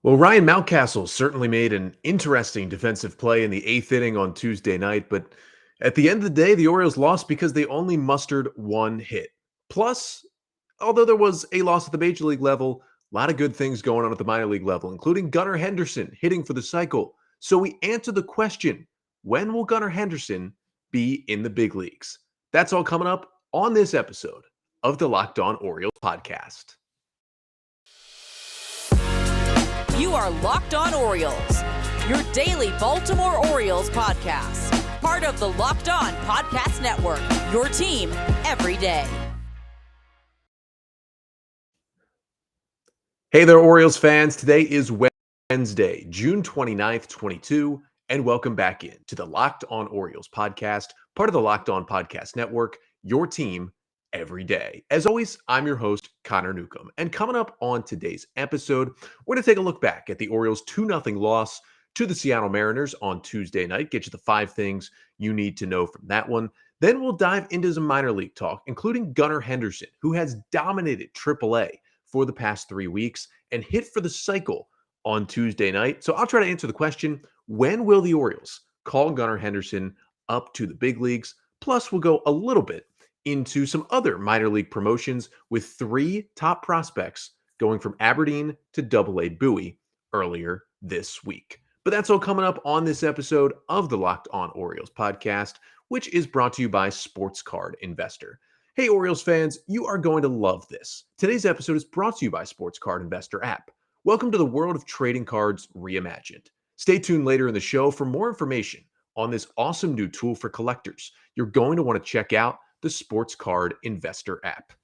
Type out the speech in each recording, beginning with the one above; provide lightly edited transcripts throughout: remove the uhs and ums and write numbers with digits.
Well, Ryan Mountcastle certainly made an interesting defensive play in the eighth inning on Tuesday night, but at the end of the day, the Orioles lost because they only mustered one hit. Plus, although there was a loss at the major league level, a lot of good things going on at the minor league level, including Gunnar Henderson hitting for the cycle. So we answer the question, when will Gunnar Henderson be in the big leagues? That's all coming up on this episode of the Locked On Orioles podcast. You are Locked On Orioles, your daily Baltimore Orioles podcast. Part of the Locked On Podcast Network, your team every day. Hey there, Orioles fans. Today is Wednesday, June 29th, 22, and welcome back in to the Locked On Orioles podcast, part of the Locked On Podcast Network, your team every day. As always, I'm your host, Connor Newcomb, and coming up on today's episode, we're going to take a look back at the Orioles' 2-0 loss to the Seattle Mariners on Tuesday night, get you the 5 things you need to know from that one. Then we'll dive into some minor league talk, including Gunnar Henderson, who has dominated Triple-A for the past 3 weeks and hit for the cycle on Tuesday night. So I'll try to answer the question, when will the Orioles call Gunnar Henderson up to the big leagues? Plus, we'll go a little bit into some other minor league promotions with 3 top prospects going from Aberdeen to Double-A Bowie earlier this week. But that's all coming up on this episode of the Locked On Orioles podcast, which is brought to you by Sports Card Investor. Hey, Orioles fans, you are going to love this. Today's episode is brought to you by Sports Card Investor app. Welcome to the world of trading cards reimagined. Stay tuned later in the show for more information on this awesome new tool for collectors. You're going to want to check out the Sports Card Investor app.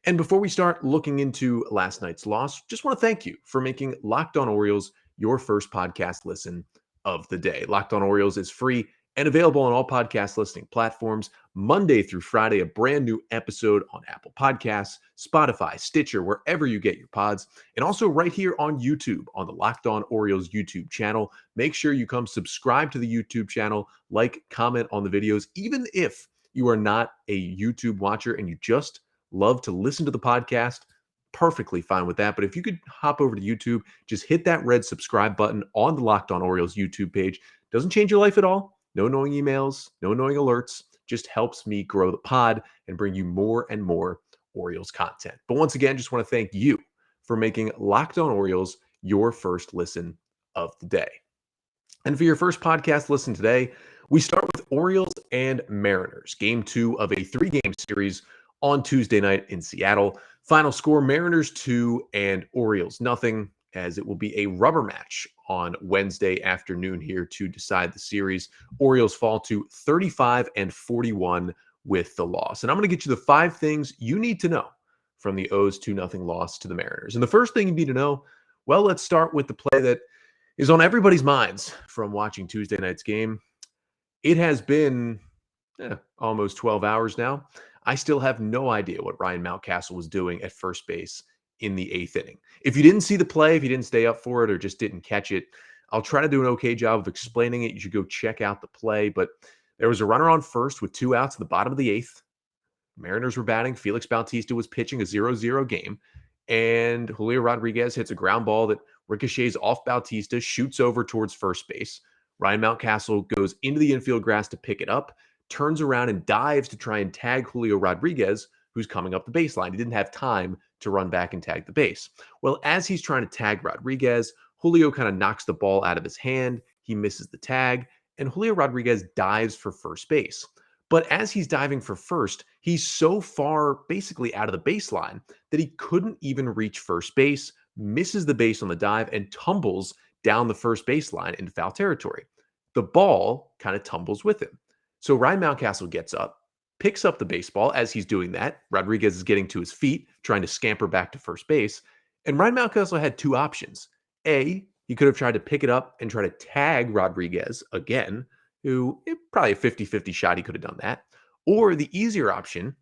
And before we start looking into last night's loss, just want to thank you for making Locked On Orioles your first podcast listen of the day. Locked On Orioles is free and available on all podcast listening platforms, Monday through Friday, a brand new episode on Apple Podcasts, Spotify, Stitcher, wherever you get your pods, and also right here on YouTube on the Locked On Orioles YouTube channel. Make sure you come subscribe to the YouTube channel, like, comment on the videos, even if you are not a YouTube watcher and you just love to listen to the podcast, perfectly fine with that. But if you could hop over to YouTube, just hit that red subscribe button on the Locked On Orioles YouTube page. Doesn't change your life at all. No annoying emails, no annoying alerts. Just helps me grow the pod and bring you more and more Orioles content. But once again, just want to thank you for making Locked On Orioles your first listen of the day. And for your first podcast listen today, we start with Orioles and Mariners, game 2 of a 3-game series on Tuesday night in Seattle. Final score, Mariners 2 and Orioles 0, as it will be a rubber match on Wednesday afternoon here to decide the series. Orioles fall to 35-41 with the loss. And I'm going to get you the 5 things you need to know from the O's 2-0 loss to the Mariners. And the first thing you need to know, well, let's start with the play that is on everybody's minds from watching Tuesday night's game. It has been almost 12 hours now. I still have no idea what Ryan Mountcastle was doing at first base in the 8th inning. If you didn't see the play, if you didn't stay up for it or just didn't catch it, I'll try to do an okay job of explaining it. You should go check out the play. But there was a runner on first with 2 outs at the bottom of the 8th. Mariners were batting. Felix Bautista was pitching a 0-0 game. And Julio Rodriguez hits a ground ball that ricochets off Bautista, shoots over towards first base. Ryan Mountcastle goes into the infield grass to pick it up, turns around and dives to try and tag Julio Rodriguez, who's coming up the baseline. He didn't have time to run back and tag the base. Well, as he's trying to tag Rodriguez, Julio kind of knocks the ball out of his hand. He misses the tag, and Julio Rodriguez dives for first base. But as he's diving for first, he's so far basically out of the baseline that he couldn't even reach first base, misses the base on the dive, and tumbles down the first baseline into foul territory. The ball kind of tumbles with him. So Ryan Mountcastle gets up, picks up the baseball. As he's doing that, Rodriguez is getting to his feet, trying to scamper back to first base. And Ryan Mountcastle had 2 options. A, he could have tried to pick it up and try to tag Rodriguez again, who probably a 50-50 shot he could have done that. Or the easier option,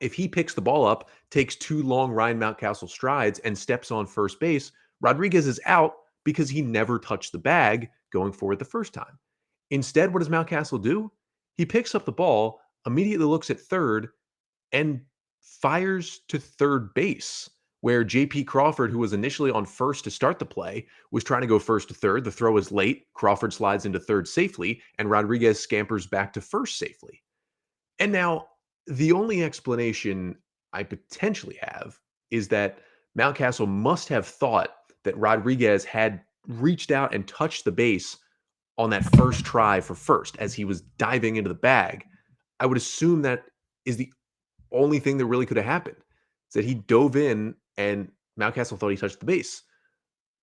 if he picks the ball up, takes 2 long Ryan Mountcastle strides and steps on first base, Rodriguez is out because he never touched the bag going forward the first time. Instead, what does Mountcastle do? He picks up the ball, immediately looks at third, and fires to third base where J.P. Crawford, who was initially on first to start the play, was trying to go first to third. The throw is late. Crawford slides into third safely, and Rodriguez scampers back to first safely. And now, the only explanation I potentially have is that Mountcastle must have thought that Rodriguez had reached out and touched the base on that first try for first as he was diving into the bag. I would assume that is the only thing that really could have happened. Is that he dove in and Mountcastle thought he touched the base.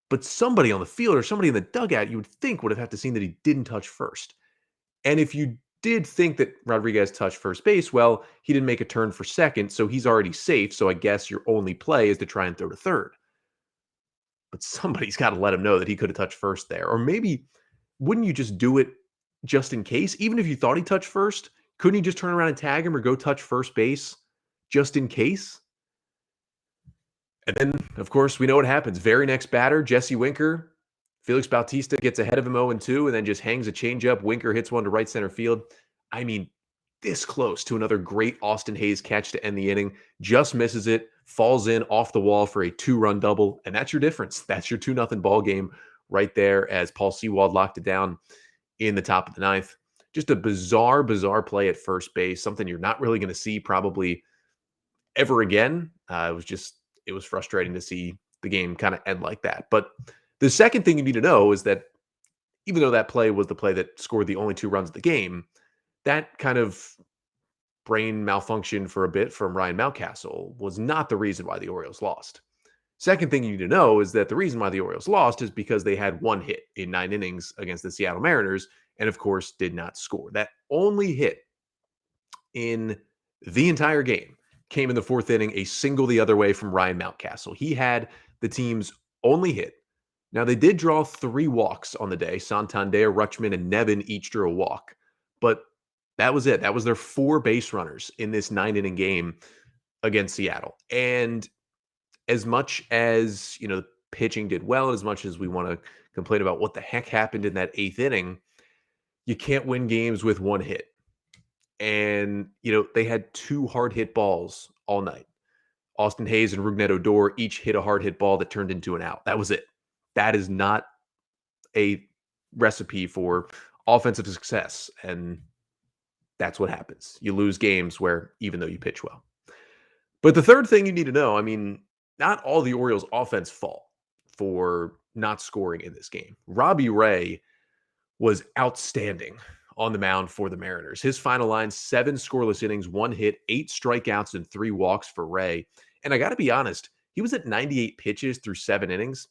But somebody on the field or somebody in the dugout, you would think would have had to seen that he didn't touch first. And if you did think that Rodriguez touched first base, well, he didn't make a turn for second, so he's already safe. So I guess your only play is to try and throw to third. But somebody's got to let him know that he could have touched first there. Or maybe wouldn't you just do it just in case? Even if you thought he touched first, couldn't you just turn around and tag him or go touch first base just in case? And then, of course, we know what happens. Very next batter, Jesse Winker. Felix Bautista gets ahead of him 0-2 and then just hangs a changeup. Winker hits one to right center field. I mean, this close to another great Austin Hayes catch to end the inning. Just misses it, falls in off the wall for a 2-run double. And that's your difference. That's your 2-0 ball game right there as Paul Sewald locked it down in the top of the ninth. Just a bizarre play at first base. Something you're not really going to see probably ever again. It was frustrating to see the game kind of end like that. But the second thing you need to know is that even though that play was the play that scored the only 2 runs of the game, that kind of brain malfunction for a bit from Ryan Mountcastle was not the reason why the Orioles lost. Second thing you need to know is that the reason why the Orioles lost is because they had 1 hit in 9 innings against the Seattle Mariners and, of course, did not score. That only hit in the entire game came in the 4th inning, a single the other way from Ryan Mountcastle. He had the team's only hit. Now, they did draw 3 walks on the day. Santander, Rutschman, and Nevin each drew a walk. But that was it. That was their 4 base runners in this 9-inning game against Seattle. And as much as, the pitching did well, and as much as we want to complain about what the heck happened in that 8th inning, you can't win games with 1 hit. And, they had 2 hard hit balls all night. Austin Hayes and Rougned Odor each hit a hard hit ball that turned into an out. That was it. That is not a recipe for offensive success. And that's what happens. You lose games where even though you pitch well. But the third thing you need to know, not all the Orioles offense fault for not scoring in this game. Robbie Ray was outstanding on the mound for the Mariners. His final line, 7 scoreless innings, 1 hit, 8 strikeouts, and 3 walks for Ray. And I got to be honest, he was at 98 pitches through 7 innings.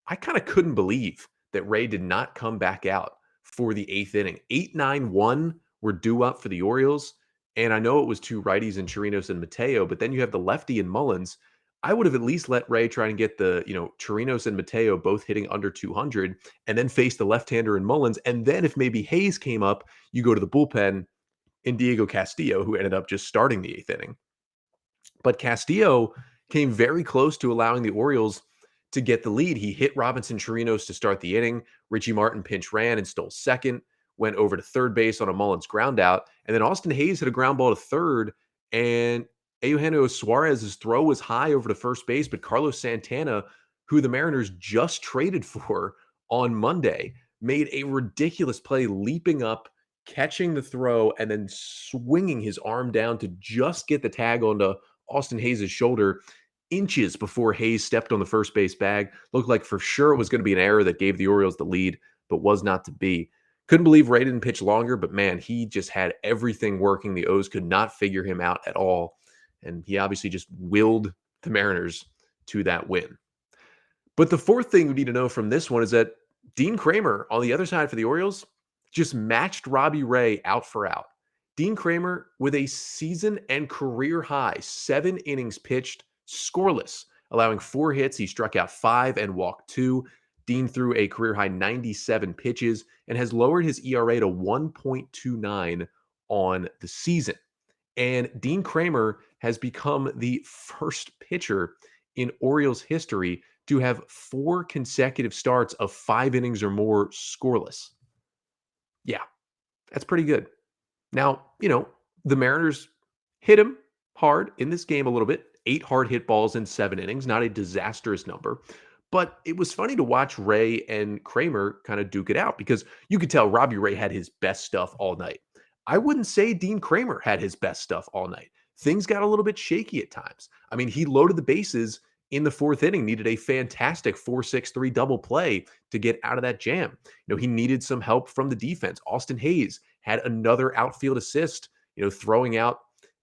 I kind of couldn't believe that Ray did not come back out for the 8th inning. 8-9-1 were due up for the Orioles. And I know it was 2 righties in Chirinos and Mateo, but then you have the lefty in Mullins. I would have at least let Ray try and get the, Chirinos and Mateo both hitting under 200 and then face the left-hander in Mullins. And then if maybe Hayes came up, you go to the bullpen in Diego Castillo, who ended up just starting the 8th inning. But Castillo came very close to allowing the Orioles to get the lead. He hit Robinson Chirinos to start the inning. Richie Martin pinch ran and stole second, went over to third base on a Mullins ground out. And then Austin Hayes hit a ground ball to third, and Eugenio Suarez's throw was high over to first base, but Carlos Santana, who the Mariners just traded for on Monday, made a ridiculous play, leaping up, catching the throw, and then swinging his arm down to just get the tag onto Austin Hayes' shoulder inches before Hayes stepped on the first base bag. Looked like for sure it was going to be an error that gave the Orioles the lead, but was not to be. Couldn't believe Ray didn't pitch longer, but man, he just had everything working. The O's could not figure him out at all. And he obviously just willed the Mariners to that win. But the fourth thing we need to know from this one is that Dean Kremer on the other side for the Orioles just matched Robbie Ray out for out. Dean Kremer with a season and career high 7 innings pitched, scoreless, allowing 4 hits. He struck out 5 and walked 2. Dean threw a career high 97 pitches and has lowered his ERA to 1.29 on the season. And Dean Kremer has become the first pitcher in Orioles history to have 4 consecutive starts of 5 innings or more scoreless. Yeah, that's pretty good. Now, the Mariners hit him hard in this game a little bit. 8 hard hit balls in 7 innings, not a disastrous number. But it was funny to watch Ray and Kremer kind of duke it out because you could tell Robbie Ray had his best stuff all night. I wouldn't say Dean Kremer had his best stuff all night. Things got a little bit shaky at times. I mean, he loaded the bases in the 4th inning, needed a fantastic 4-6-3 double play to get out of that jam. He needed some help from the defense. Austin Hayes had another outfield assist, throwing out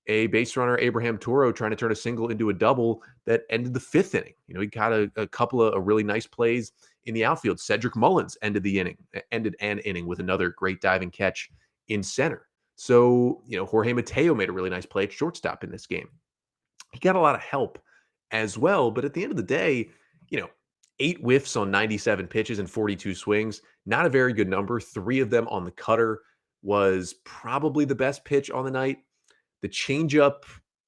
a base runner, Abraham Toro, trying to turn a single into a double that ended the 5th inning. He got a couple of really nice plays in the outfield. Cedric Mullins ended an inning with another great diving catch in center. So, Jorge Mateo made a really nice play at shortstop in this game. He got a lot of help as well, but at the end of the day, 8 whiffs on 97 pitches and 42 swings, not a very good number. 3 of them on the cutter was probably the best pitch on the night. The changeup,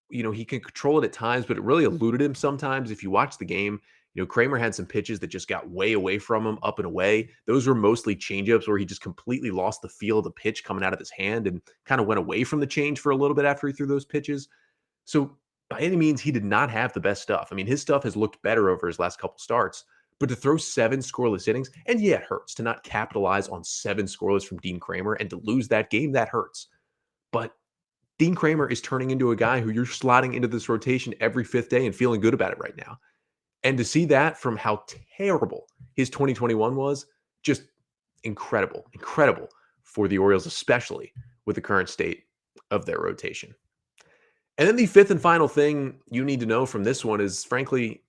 he can control it at times, but it really eluded him sometimes. If you watch the game, Kremer had some pitches that just got way away from him, up and away. Those were mostly changeups where he just completely lost the feel of the pitch coming out of his hand and kind of went away from the change for a little bit after he threw those pitches. So by any means, he did not have the best stuff. I mean, his stuff has looked better over his last couple starts, but to throw 7 scoreless innings, and yeah, it hurts to not capitalize on 7 scoreless from Dean Kremer and to lose that game, that hurts. But Dean Kremer is turning into a guy who you're slotting into this rotation every 5th day and feeling good about it right now. And to see that from how terrible his 2021 was, just incredible for the Orioles, especially with the current state of their rotation. And then the 5th and final thing you need to know from this one is, frankly,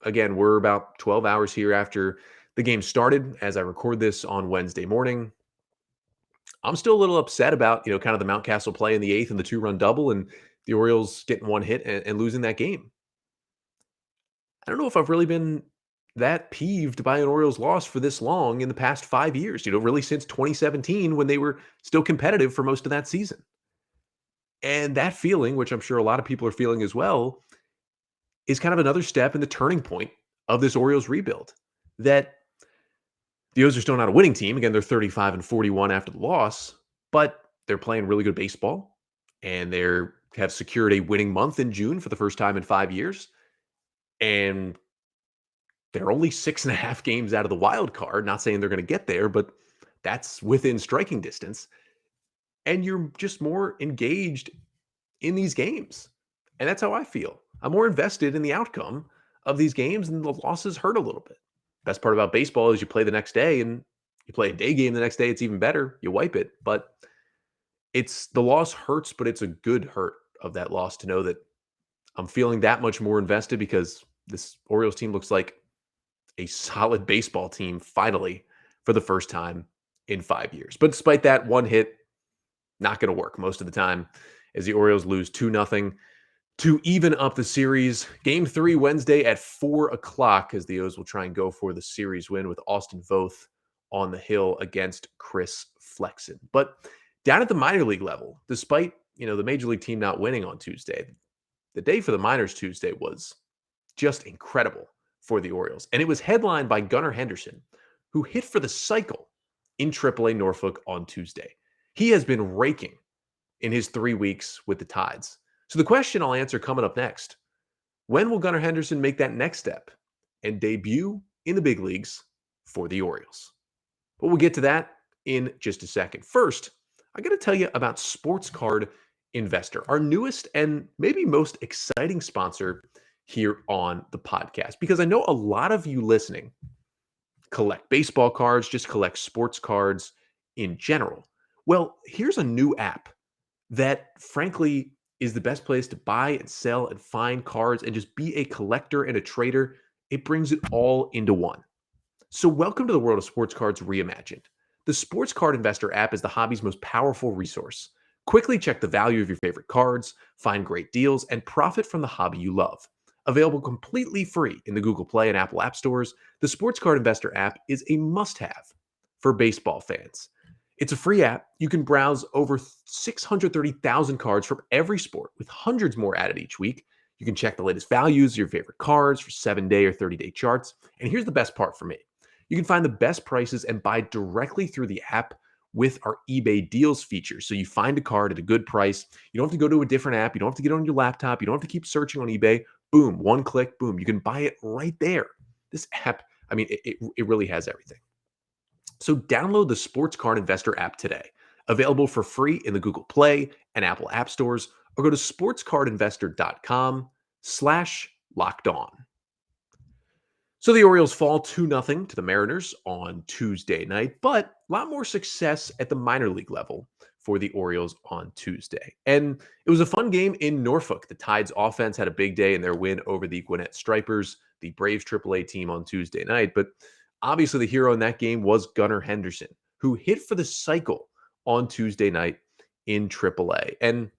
again, we're about 12 hours here after the game started as I record this on Wednesday morning. I'm still a little upset about, kind of the Mountcastle play in the 8th and the 2-run double and the Orioles getting 1 hit and losing that game. I don't know if I've really been that peeved by an Orioles loss for this long in the past 5 years, really since 2017 when they were still competitive for most of that season. And that feeling, which I'm sure a lot of people are feeling as well, is kind of another step in the turning point of this Orioles rebuild. That the O's are still not a winning team. Again, they're 35-41 after the loss, but they're playing really good baseball, and they have secured a winning month in June for the first time in 5 years. And they're only 6.5 games out of the wild card. Not saying they're going to get there, but that's within striking distance. And you're just more engaged in these games. And that's how I feel. I'm more invested in the outcome of these games, and the losses hurt a little bit. Best part about baseball is you play the next day, and you play a day game the next day. It's even better. You wipe it. But the loss hurts, but it's a good hurt of that loss to know that I'm feeling that much more invested because this Orioles team looks like a solid baseball team finally for the first time in 5 years. But despite that, 1 hit, not going to work most of the time as the Orioles lose 2-0 to even up the series. Game 3 Wednesday at 4 o'clock as the O's will try and go for the series win with Austin Voth on the hill against Chris Flexen. But down at the minor league level, despite, the major league team not winning on Tuesday, the day for the minors Tuesday was just incredible for the Orioles. And it was headlined by Gunnar Henderson, who hit for the cycle in Triple-A Norfolk on Tuesday. He has been raking in his 3 weeks with the Tides. So the question I'll answer coming up next: when will Gunnar Henderson make that next step and debut in the big leagues for the Orioles? But we'll get to that in just a second. First, I got to tell you about Sports Card Investor, our newest and maybe most exciting sponsor here on the podcast, because I know a lot of you listening collect baseball cards, just collect sports cards in general. Well, here's a new app that, frankly, is the best place to buy and sell and find cards and just be a collector and a trader. It brings it all into one. So welcome to the world of sports cards reimagined. The Sports Card Investor app is the hobby's most powerful resource. Quickly check the value of your favorite cards, find great deals, and profit from the hobby you love. Available completely free in the Google Play and Apple App Stores, the Sports Card Investor app is a must-have for baseball fans. It's a free app. You can browse over 630,000 cards from every sport, with hundreds more added each week. You can check the latest values of your favorite cards for 7-day or 30-day charts. And here's the best part for me: you can find the best prices and buy directly through the app with our eBay deals feature. So you find a card at a good price. You don't have to go to a different app. You don't have to get on your laptop. You don't have to keep searching on eBay. Boom, one click, boom. You can buy it right there. This app, I mean, it really has everything. So download the Sports Card Investor app today. Available for free in the Google Play and Apple App Stores, or go to sportscardinvestor.com/lockedon. So the Orioles fall 2-0 to the Mariners on Tuesday night, but a lot more success at the minor league level for the Orioles on Tuesday. And it was a fun game in Norfolk. The Tide's offense had a big day in their win over the Gwinnett Stripers, the Braves Triple-A team on Tuesday night. But obviously the hero in that game was Gunnar Henderson, who hit for the cycle on Tuesday night in Triple-A and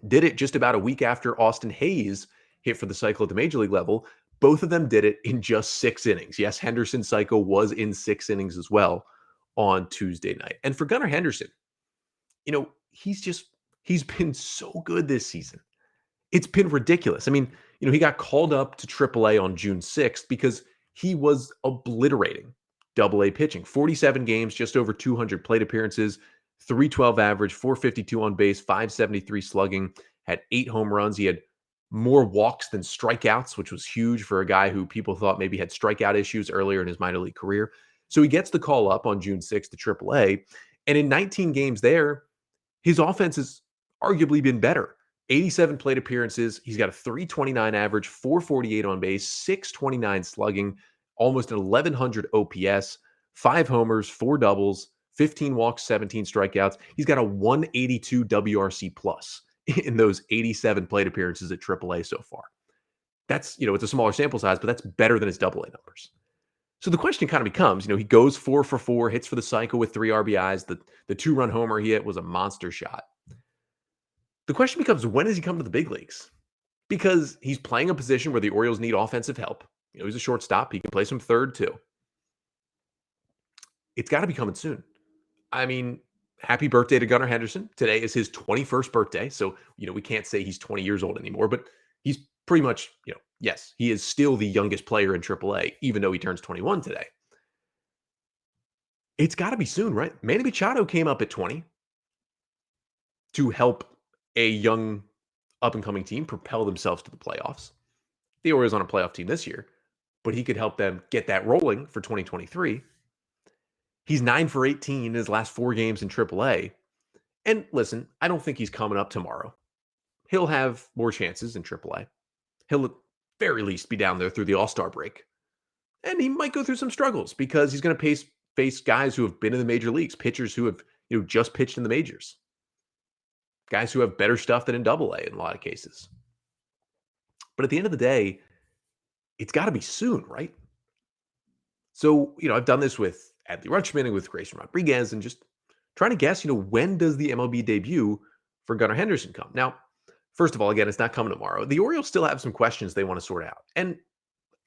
did it just about a week after Austin Hayes hit for the cycle at the major league level. Both of them did it in just 6 innings. Yes, Henderson's cycle was in 6 innings as well on Tuesday night. And for Gunnar Henderson, he's been so good this season. It's been ridiculous. I mean, he got called up to AAA on June 6th because he was obliterating AA pitching. 47 games, just over 200 plate appearances, 312 average, 452 on base, 573 slugging, had 8 home runs. He had more walks than strikeouts, which was huge for a guy who people thought maybe had strikeout issues earlier in his minor league career. So he gets the call up on June 6th to AAA. And in 19 games there, his offense has arguably been better. 87 plate appearances. He's got a 329 average, 448 on base, 629 slugging, almost an 1100 OPS, 5 homers, 4 doubles, 15 walks, 17 strikeouts. He's got a 182 WRC plus in those 87 plate appearances at AAA so far. That's, it's a smaller sample size, but that's better than his AA numbers. So the question kind of becomes, he goes 4 for 4, hits for the cycle with 3 RBIs. The 2-run homer he hit was a monster shot. The question becomes, when does he come to the big leagues? Because he's playing a position where the Orioles need offensive help. He's a shortstop. He can play some third too. It's got to be coming soon. I mean, happy birthday to Gunnar Henderson. Today is his 21st birthday. So, we can't say he's 20 years old anymore, but he's pretty much, yes, he is still the youngest player in AAA, even though he turns 21 today. It's got to be soon, right? Manny Machado came up at 20 to help a young up-and-coming team propel themselves to the playoffs. The Orioles on a playoff team this year, but he could help them get that rolling for 2023. He's 9 for 18 in his last 4 games in AAA. And listen, I don't think he's coming up tomorrow. He'll have more chances in AAA. He'll at very least be down there through the All-Star break. And he might go through some struggles because he's going to face guys who have been in the major leagues, pitchers who have just pitched in the majors. Guys who have better stuff than in AA in a lot of cases. But at the end of the day, it's got to be soon, right? So, I've done this with Adley Rutschman and with Grayson Rodriguez and just trying to guess, when does the MLB debut for Gunnar Henderson come? Now, first of all, again, it's not coming tomorrow. The Orioles still have some questions they want to sort out. And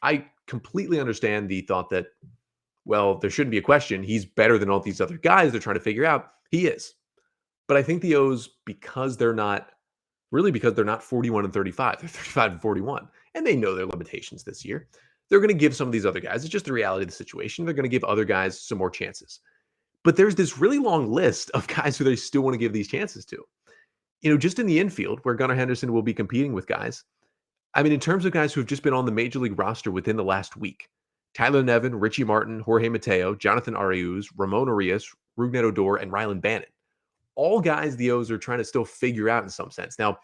I completely understand the thought that, well, there shouldn't be a question. He's better than all these other guys they're trying to figure out. He is. But I think the O's, because they're not 41 and 35, they're 35 and 41, and they know their limitations this year. They're going to give some of these other guys, it's just the reality of the situation, they're going to give other guys some more chances. But there's this really long list of guys who they still want to give these chances to. Just in the infield, where Gunnar Henderson will be competing with guys, I mean, in terms of guys who have just been on the major league roster within the last week, Tyler Nevin, Richie Martin, Jorge Mateo, Jonathan Arias, Ramona Reis, Rougned Odor, and Rylan Bannon. All guys the O's are trying to still figure out in some sense. Now,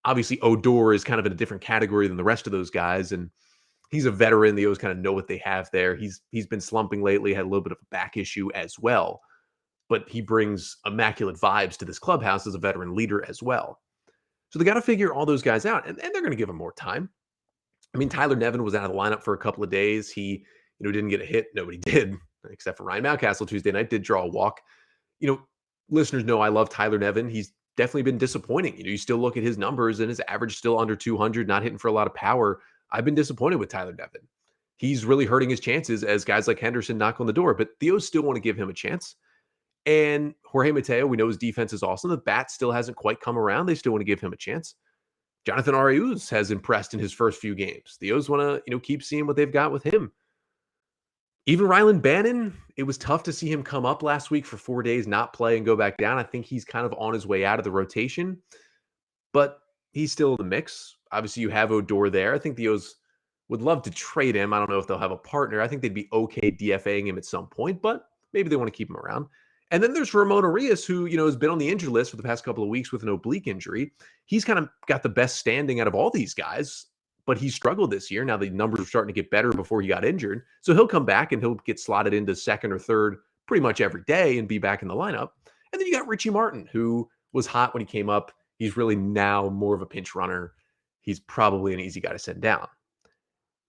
obviously, Odor is kind of in a different category than the rest of those guys, and he's a veteran. The O's kind of know what they have there. He's been slumping lately, had a little bit of a back issue as well, but he brings immaculate vibes to this clubhouse as a veteran leader as well. So they got to figure all those guys out, and they're going to give him more time. I mean, Tyler Nevin was out of the lineup for a couple of days. He, didn't get a hit. Nobody did, except for Ryan Mountcastle Tuesday night, did draw a walk. Listeners know I love Tyler Nevin. He's definitely been disappointing. You still look at his numbers and his average still under 200, not hitting for a lot of power. I've been disappointed with Tyler Nevin. He's really hurting his chances as guys like Henderson knock on the door, but the O's still want to give him a chance. And Jorge Mateo, we know his defense is awesome. The bat still hasn't quite come around. They still want to give him a chance. Jonathan Arias has impressed in his first few games. The O's want to, keep seeing what they've got with him. Even Rylan Bannon, it was tough to see him come up last week for 4 days, not play, and go back down. I think he's kind of on his way out of the rotation, but he's still in the mix. Obviously, you have Odor there. I think the O's would love to trade him. I don't know if they'll have a partner. I think they'd be okay DFAing him at some point, but maybe they want to keep him around. And then there's Ramona Reis, who, has been on the injured list for the past couple of weeks with an oblique injury. He's kind of got the best standing out of all these guys, but he struggled this year. Now the numbers are starting to get better before he got injured. So he'll come back and he'll get slotted into second or third pretty much every day and be back in the lineup. And then you got Richie Martin, who was hot when he came up. He's really now more of a pinch runner. He's probably an easy guy to send down.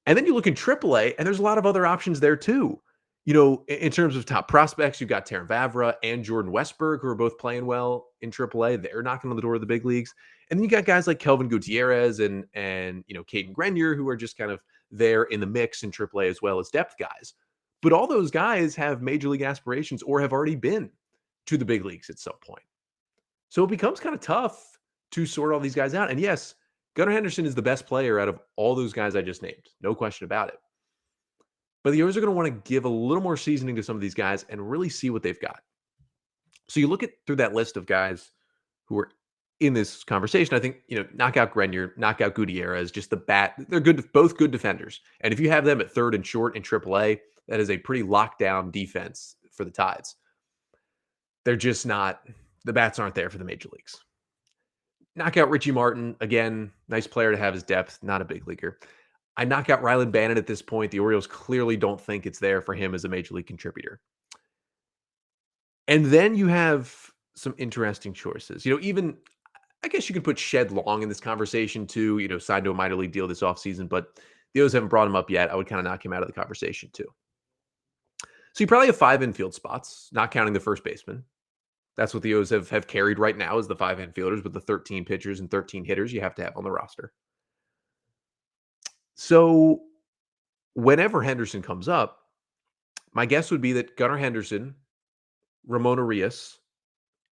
And then you look in Triple-A, and there's a lot of other options there too. In terms of top prospects, you've got Terrin Vavra and Jordan Westberg, who are both playing well in Triple-A. They're knocking on the door of the big leagues. And then you got guys like Kelvin Gutierrez and Caden Grenier, who are just kind of there in the mix in Triple-A as well as depth guys. But all those guys have major league aspirations or have already been to the big leagues at some point. So it becomes kind of tough to sort all these guys out. And yes, Gunnar Henderson is the best player out of all those guys I just named. No question about it. But the O's are going to want to give a little more seasoning to some of these guys and really see what they've got. So you look through that list of guys who are in this conversation. I think, knock out Grenier, knock out Gutierrez, just the bat. They're good, both good defenders. And if you have them at third and short in Triple-A, that is a pretty lockdown defense for the Tides. They're just not, the bats aren't there for the major leagues. Knock out Richie Martin. Again, nice player to have his depth, not a big leaguer. I knock out Rylan Bannon at this point. The Orioles clearly don't think it's there for him as a major league contributor. And then you have some interesting choices. Even, I guess you could put Shed Long in this conversation too, signed to a minor league deal this offseason, but the O's haven't brought him up yet. I would kind of knock him out of the conversation too. So you probably have 5 infield spots, not counting the first baseman. That's what the O's have carried right now is the 5 infielders with the 13 pitchers and 13 hitters you have to have on the roster. So whenever Henderson comes up, my guess would be that Gunnar Henderson, Ramona Reis,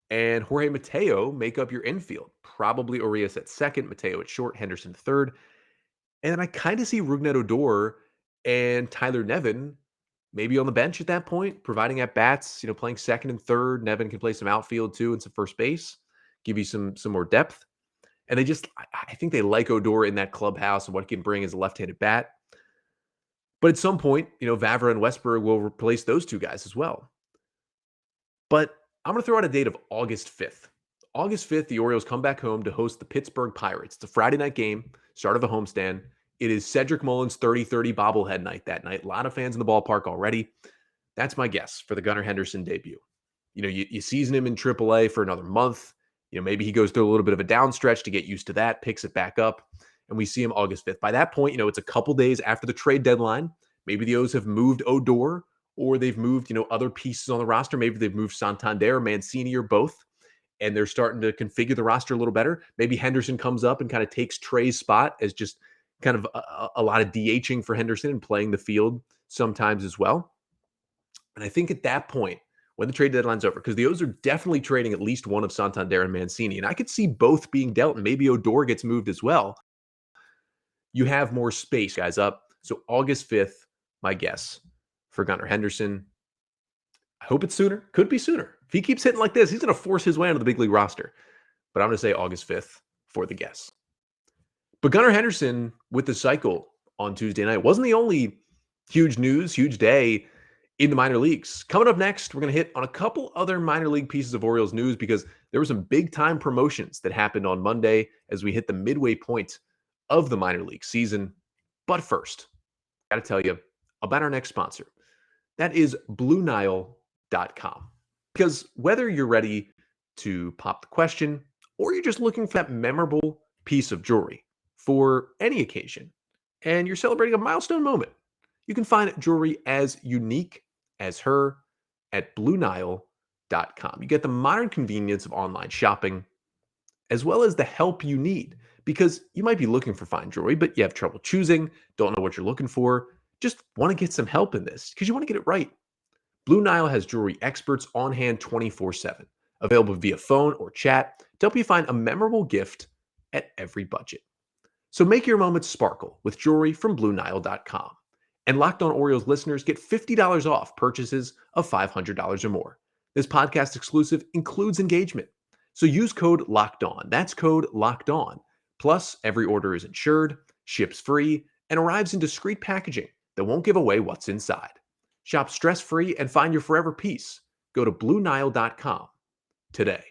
and Jorge Mateo make up your infield. Probably Urias at second, Mateo at short, Henderson third. And then I kind of see Rougned Odor and Tyler Nevin maybe on the bench at that point, providing at bats, playing second and third. Nevin can play some outfield too and some first base, give you some more depth. And I think they like Odor in that clubhouse and what he can bring as a left-handed bat. But at some point, Vavra and Westberg will replace those two guys as well. But I'm going to throw out a date of August 5th. August 5th, the Orioles come back home to host the Pittsburgh Pirates. It's a Friday night game, start of a homestand. It is Cedric Mullins' 30-30 bobblehead night that night. A lot of fans in the ballpark already. That's my guess for the Gunnar Henderson debut. You season him in Triple-A for another month. Maybe he goes through a little bit of a down stretch to get used to that, picks it back up, and we see him August 5th. By that point, it's a couple days after the trade deadline. Maybe the O's have moved Odor, or they've moved, other pieces on the roster. Maybe they've moved Santander, Mancini, or both, and they're starting to configure the roster a little better. Maybe Henderson comes up and kind of takes Trey's spot as just kind of a lot of DHing for Henderson and playing the field sometimes as well. And I think at that point, when the trade deadline's over, because the O's are definitely trading at least one of Santander and Mancini, and I could see both being dealt, and maybe Odor gets moved as well. You have more space, guys, up. So August 5th, my guess for Gunnar Henderson. I hope it's sooner. Could be sooner. If he keeps hitting like this, he's going to force his way onto the big league roster. But I'm going to say August 5th for the guess. But Gunnar Henderson with the cycle on Tuesday night wasn't the only huge news, huge day in the minor leagues. Coming up next, we're going to hit on a couple other minor league pieces of Orioles news because there were some big-time promotions that happened on Monday as we hit the midway point of the minor league season. But first, got to tell you about our next sponsor. That is BlueNile.com. Because whether you're ready to pop the question or you're just looking for that memorable piece of jewelry for any occasion and you're celebrating a milestone moment, you can find jewelry as unique as her at BlueNile.com. You get the modern convenience of online shopping as well as the help you need because you might be looking for fine jewelry, but you have trouble choosing, don't know what you're looking for, just want to get some help in this because you want to get it right. Blue Nile has jewelry experts on hand 24/7, available via phone or chat to help you find a memorable gift at every budget. So make your moments sparkle with jewelry from BlueNile.com. And Locked On Orioles listeners get $50 off purchases of $500 or more. This podcast exclusive includes engagement. So use code Locked On. That's code Locked On. Plus, every order is insured, ships free, and arrives in discreet packaging that won't give away what's inside. Shop stress-free and find your forever peace. Go to BlueNile.com today.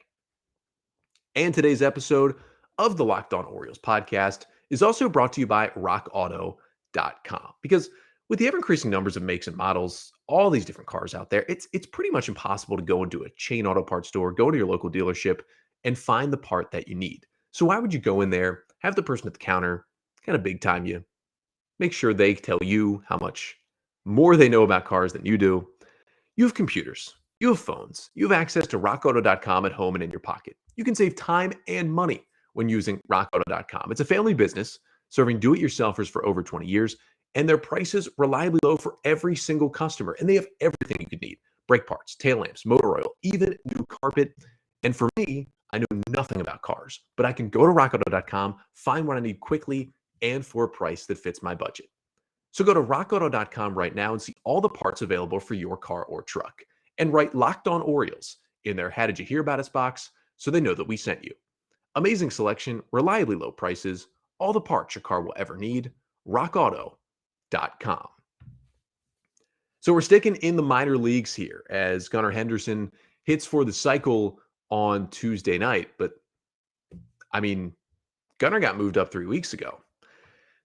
And today's episode of the Locked On Orioles podcast is also brought to you by RockAuto.com. Because with the ever-increasing numbers of makes and models, all these different cars out there, it's pretty much impossible to go into a chain auto parts store, go to your local dealership, and find the part that you need. So why would you go in there, have the person at the counter kind of big time you, make sure they tell you how much more they know about cars than you do? You have computers, you have phones, you have access to rockauto.com at home and in your pocket. You can save time and money when using rockauto.com. It's a family business serving do-it-yourselfers for over 20 years, and their prices reliably low for every single customer. And they have everything you could need: brake parts, tail lamps, motor oil, even new carpet. And for me, I know nothing about cars, but I can go to rockauto.com, find what I need quickly and for a price that fits my budget. So go to rockauto.com right now and see all the parts available for your car or truck. And write Locked On Orioles in their How Did You Hear About Us box so they know that we sent you. Amazing selection, reliably low prices, all the parts your car will ever need. rockauto.com. So we're sticking in the minor leagues here as Gunnar Henderson hits for the cycle on Tuesday night. But I mean, Gunnar got moved up 3 weeks ago.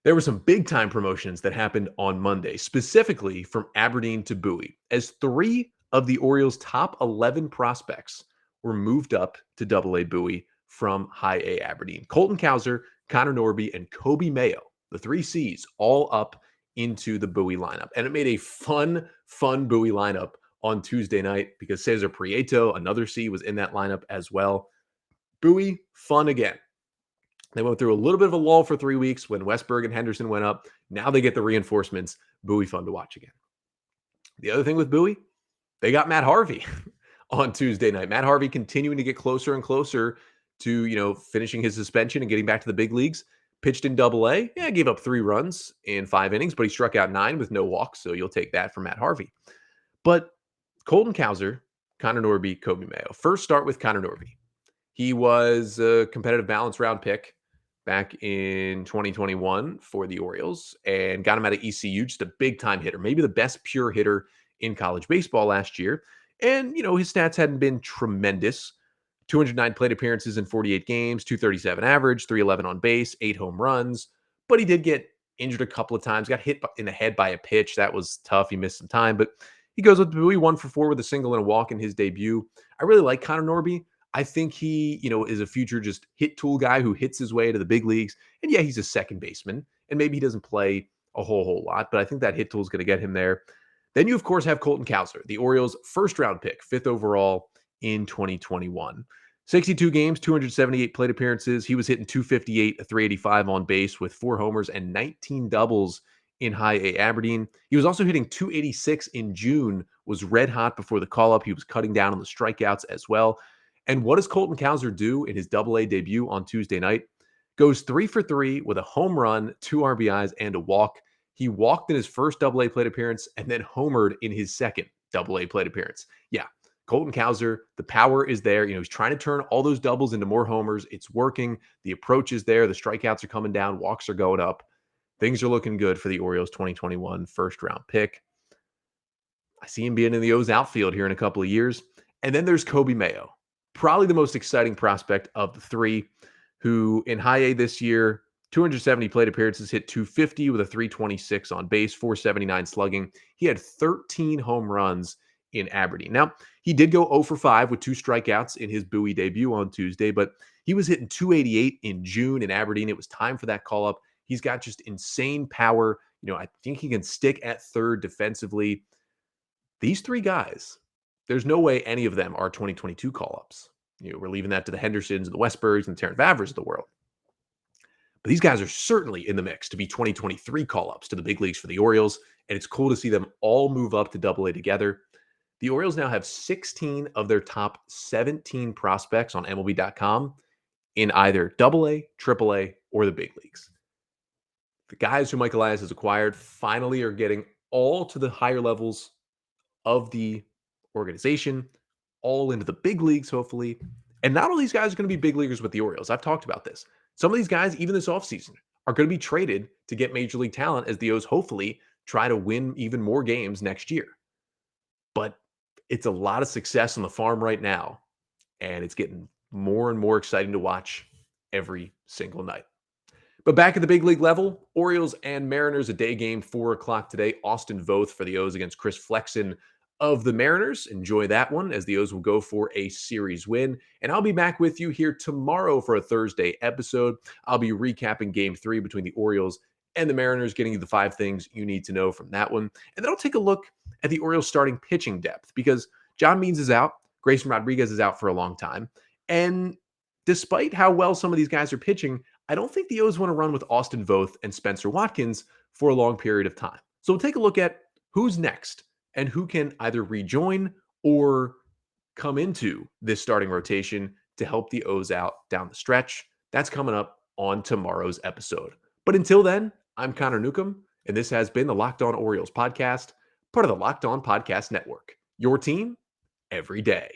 There were some big time promotions that happened on Monday, specifically from Aberdeen to Bowie, as 3 of the Orioles' top 11 prospects were moved up to Double-A Bowie from High A Aberdeen. Colton Cowser, Connor Norby, and Kobe Mayo, the 3 C's, all up into the Bowie lineup. And it made a fun Bowie lineup on Tuesday night because Cesar Prieto, another C, was in that lineup as well. Bowie, fun again. They went through a little bit of a lull for 3 weeks when Westberg and Henderson went up. Now they get the reinforcements. Bowie fun to watch again. The other thing with Bowie, they got Matt Harvey on Tuesday night. Matt Harvey continuing to get closer and closer to, finishing his suspension and getting back to the big leagues. Pitched in Double-A. Yeah, gave up 3 runs in 5 innings, but he struck out 9 with no walks, so you'll take that from Matt Harvey. But Colton Cowser, Connor Norby, Kobe Mayo. First start with Connor Norby. He was a competitive balance round pick back in 2021 for the Orioles and got him out of ECU, just a big-time hitter, maybe the best pure hitter in college baseball last year. And, his stats hadn't been tremendous. 209 plate appearances in 48 games, 237 average, 311 on base, 8 home runs. But he did get injured a couple of times, got hit in the head by a pitch. That was tough. He missed some time, but he goes with Bowie 1 for 4 with a single and a walk in his debut. I really like Connor Norby. I think he, is a future just hit tool guy who hits his way to the big leagues. And yeah, he's a second baseman, and maybe he doesn't play a whole lot, but I think that hit tool is going to get him there. Then you, of course, have Colton Cowser, the Orioles' first-round pick, 5th overall in 2021. 62 games, 278 plate appearances. He was hitting 258, 385 on base with 4 homers and 19 doubles in High A Aberdeen. He was also hitting 286 in June, was red hot before the call-up. He was cutting down on the strikeouts as well. And what does Colton Cowser do in his Double-A debut on Tuesday night? Goes 3 for 3 with a home run, 2 RBIs, and a walk. He walked in his first Double-A plate appearance and then homered in his second Double-A plate appearance. Yeah, Colton Cowser, the power is there. He's trying to turn all those doubles into more homers. It's working. The approach is there. The strikeouts are coming down. Walks are going up. Things are looking good for the Orioles 2021 first-round pick. I see him being in the O's outfield here in a couple of years. And then there's Kobe Mayo, probably the most exciting prospect of the 3, who in High A this year, 270 plate appearances, hit 250 with a 326 on base, 479 slugging. He had 13 home runs in Aberdeen. Now, he did go 0 for 5 with 2 strikeouts in his Bowie debut on Tuesday, but he was hitting 288 in June in Aberdeen. It was time for that call-up. He's got just insane power. I think he can stick at third defensively. These 3 guys, there's no way any of them are 2022 call-ups. We're leaving that to the Hendersons and the Westbergs and the Terrence Vavras of the world. But these guys are certainly in the mix to be 2023 call-ups to the big leagues for the Orioles, and it's cool to see them all move up to Double-A together. The Orioles now have 16 of their top 17 prospects on MLB.com in either Double-A, Triple-A, or the big leagues. The guys who Mike Elias has acquired finally are getting all to the higher levels of the organization, all into the big leagues, hopefully. And not all these guys are going to be big leaguers with the Orioles. I've talked about this. Some of these guys, even this offseason, are going to be traded to get major league talent as the O's hopefully try to win even more games next year. But it's a lot of success on the farm right now, and it's getting more and more exciting to watch every single night. But back at the big league level, Orioles and Mariners, a day game, 4 o'clock today. Austin Voth for the O's against Chris Flexen of the Mariners. Enjoy that one as the O's will go for a series win. And I'll be back with you here tomorrow for a Thursday episode. I'll be recapping game 3 between the Orioles and the Mariners, getting you the 5 things you need to know from that one. And then I'll take a look at the Orioles starting pitching depth because John Means is out. Grayson Rodriguez is out for a long time. And despite how well some of these guys are pitching, I don't think the O's want to run with Austin Voth and Spencer Watkins for a long period of time. So we'll take a look at who's next and who can either rejoin or come into this starting rotation to help the O's out down the stretch. That's coming up on tomorrow's episode. But until then, I'm Connor Newcomb, and this has been the Locked On Orioles podcast, part of the Locked On Podcast Network. Your team every day.